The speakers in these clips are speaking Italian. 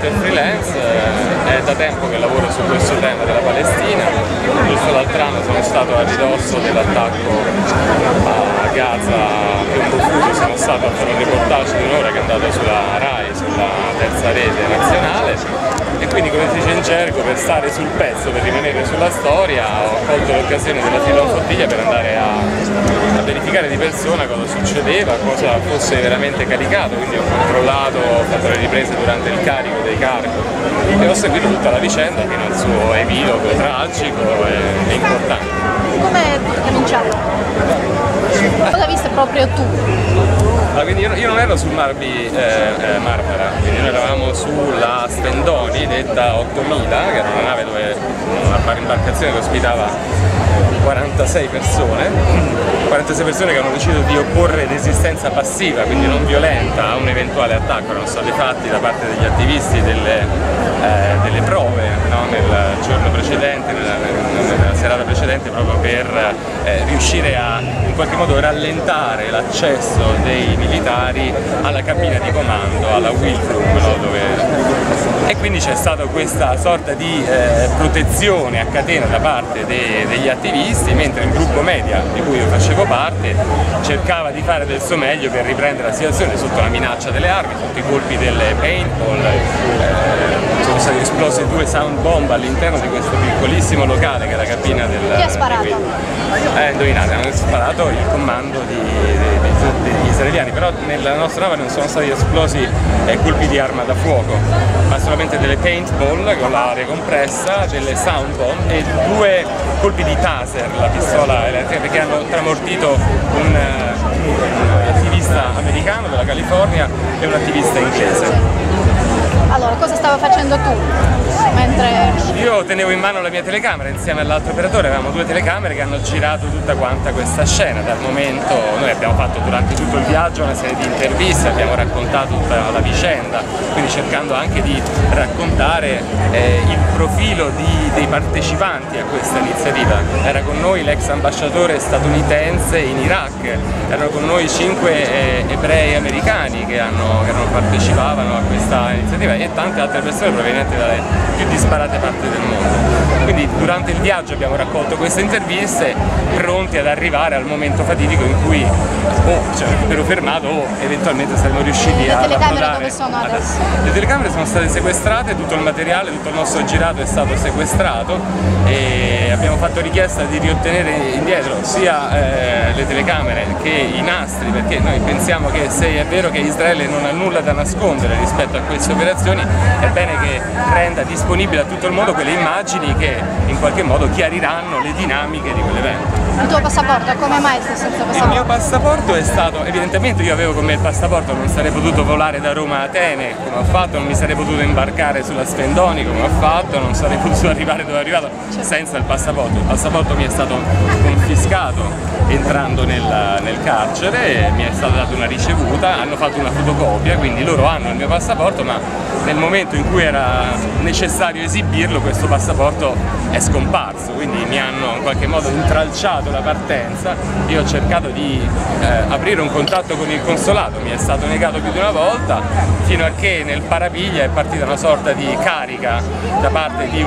writer freelance, è da tempo che lavoro su questo tema della Palestina. Giusto l'altro anno sono stato a ridosso dell'attacco a Gaza più confuso, sono stato a fare un reportage di un'ora che è andato sulla RAI, sulla terza rete nazionale, e quindi, come si dice in gergo, per stare sul pezzo, per rimanere sulla storia, ho colto l'occasione della filofottiglia per andare a verificare di persona cosa succedeva, cosa fosse veramente caricato, quindi ho controllato, ho fatto le riprese durante il carico dei cargo e ho seguito tutta la vicenda fino al suo epilogo tragico e importante. Come è cominciato? Cosa hai visto proprio tu? Quindi io non ero sul Marbi Marmara, quindi noi eravamo sulla Sfendoni, detta 8000, che era una nave dove una imbarcazione che ospitava 46 persone che hanno deciso di opporre resistenza passiva, quindi non violenta, a un eventuale attacco. Erano stati fatti da parte degli attivisti delle prove, no? Nel giorno precedente, nella serata precedente, proprio per riuscire a in qualche modo rallentare l'accesso dei militari alla cabina di comando, alla wheel room, no? E quindi c'è stata questa sorta di protezione a catena da parte degli attivisti, mentre il gruppo media di cui io facevo parte cercava di fare del suo meglio per riprendere la situazione sotto la minaccia delle armi, sotto i colpi delle paintball. Sono stati esplosi 2 sound bomb all'interno di questo piccolissimo locale che è la cabina del... Chi ha sparato? Indovinate, hanno sparato il comando degli israeliani, però nella nostra nave non sono stati esplosi colpi di arma da fuoco, ma solamente delle paintball con l'aria compressa, delle sound bomb e 2 colpi di taser, la pistola elettrica, perché hanno tramortito un attivista americano della California e un attivista inglese. Allora, cosa stava facendo tu? Mentre... Io tenevo in mano la mia telecamera insieme all'altro operatore, avevamo 2 telecamere che hanno girato tutta quanta questa scena. Dal momento, noi abbiamo fatto durante tutto il viaggio una serie di interviste, abbiamo raccontato tutta la vicenda, quindi cercando anche di raccontare il profilo dei partecipanti a questa iniziativa. Era con noi l'ex ambasciatore statunitense in Iraq, erano con noi 5 ebrei americani che partecipavano a questa iniziativa e tante altre persone provenienti dalle più disparate parti del mondo. Quindi durante il viaggio abbiamo raccolto queste interviste pronti ad arrivare al momento fatidico in cui ero fermato o eventualmente saremmo riusciti a... Le telecamere dove sono adesso? Le telecamere sono state sequestrate, tutto il materiale, tutto il nostro girato è stato sequestrato e abbiamo fatto richiesta di riottenere indietro sia le telecamere che i nastri, perché noi pensiamo che se è vero che Israele non ha nulla da nascondere rispetto a queste operazioni, è bene che renda disponibile a tutto il mondo quelle immagini che in qualche modo chiariranno le dinamiche di quell'evento. Il tuo passaporto, come mai sei senza passaporto? Il mio passaporto è stato, evidentemente io avevo con me il passaporto, non sarei potuto volare da Roma a Atene come ho fatto, non mi sarei potuto imbarcare sulla Sfendoni come ho fatto, non sarei potuto arrivare dove ho arrivato senza il passaporto. Il passaporto mi è stato confiscato entrando nel carcere, mi è stata data una ricevuta, hanno fatto una fotocopia, quindi loro hanno il mio passaporto, ma nel momento in cui era necessario esibirlo questo passaporto è scomparso, quindi mi hanno in qualche modo intralciato la partenza. Io ho cercato di aprire un contatto con il consolato, mi è stato negato più di una volta, fino a che nel parapiglia è partita una sorta di carica da parte di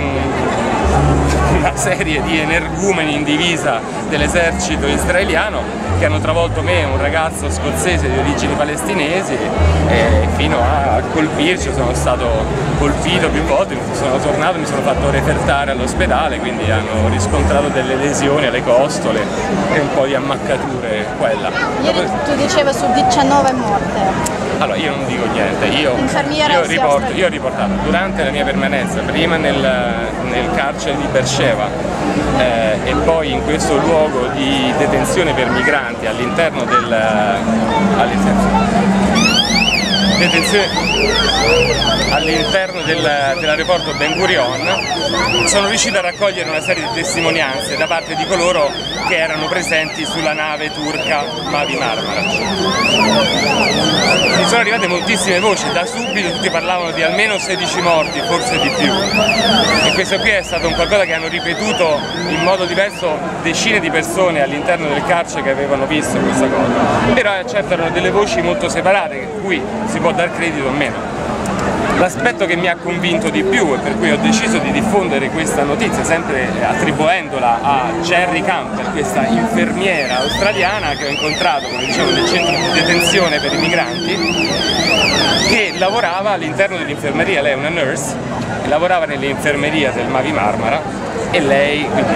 una serie di energumeni in divisa dell'esercito israeliano che hanno travolto me, un ragazzo scozzese di origini palestinesi, fino a colpirci. Sono stato colpito più volte, sono tornato, mi sono fatto refertare all'ospedale, quindi hanno riscontrato delle lesioni alle costole e un po' di ammaccature quella. Ieri tu dicevi su 19 morte. Allora, io non dico niente, io ho riportato durante la mia permanenza, prima nel carcere di Beersheba e poi in questo luogo di detenzione per migranti all'interno dell'aeroporto Ben Gurion, sono riuscito a raccogliere una serie di testimonianze da parte di coloro che erano presenti sulla nave turca Mavi Marmara. Mi sono arrivate moltissime voci, da subito tutti parlavano di almeno 16 morti, forse di più. E questo qui è stato un qualcosa che hanno ripetuto in modo diverso decine di persone all'interno del carcere che avevano visto questa cosa. Però certo erano delle voci molto separate, cui si può dar credito o meno. L'aspetto che mi ha convinto di più e per cui ho deciso di diffondere questa notizia, sempre attribuendola a Jerry Camper, questa infermiera australiana che ho incontrato, come dicevo, nel centro di detenzione per i migranti, che lavorava all'interno dell'infermeria. Lei è una nurse, lavorava nell'infermeria del Mavi Marmara, e lei, quindi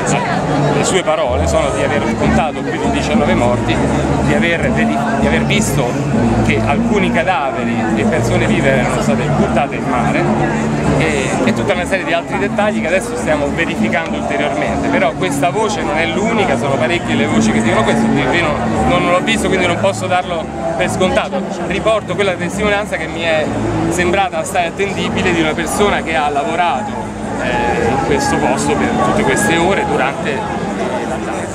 le sue parole sono di aver contato più di 19 morti, di aver visto che alcuni cadaveri e persone vive erano state buttate in mare e tutta una serie di altri dettagli che adesso stiamo verificando ulteriormente. Però questa voce non è l'unica, sono parecchie le voci che dicono questo, io non l'ho visto, quindi non posso darlo per scontato. Riporto quella testimonianza che mi è sembrata assai attendibile di una persona che ha lavorato in questo posto per tutte queste ore durante l'attacco.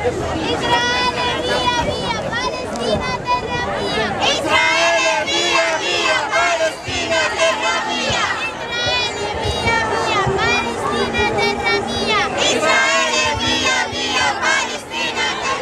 Israele via via, Palestina terra mia. Israele via via, Palestina terra mia. Israele via via, Palestina terra mia. Israele via via, Palestina terra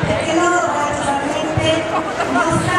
perché loro naturalmente non